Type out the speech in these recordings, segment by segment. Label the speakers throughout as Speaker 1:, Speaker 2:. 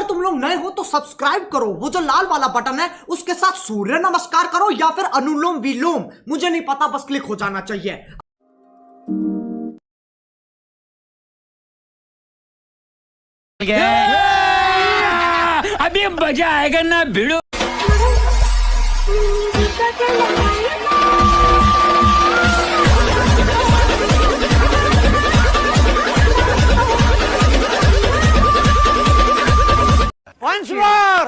Speaker 1: अगर तुम लोग नए हो तो सब्सक्राइब करो, वो जो लाल वाला बटन है उसके साथ सूर्य नमस्कार करो या फिर अनुलोम विलोम, मुझे नहीं पता, बस क्लिक हो जाना चाहिए।
Speaker 2: अभी मजा आएगा ना भिड़ो।
Speaker 3: Once more!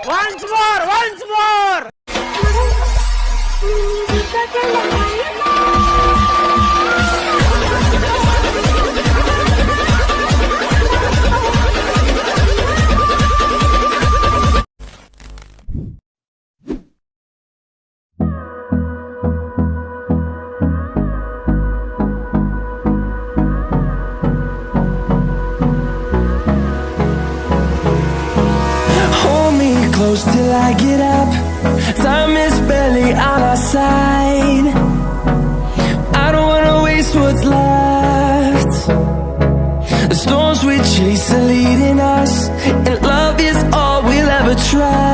Speaker 3: Once more! Once more!
Speaker 4: Close till I get up. Time is barely on our side. I don't wanna waste what's left. The storms we chase are leading us, and love is all we'll ever try.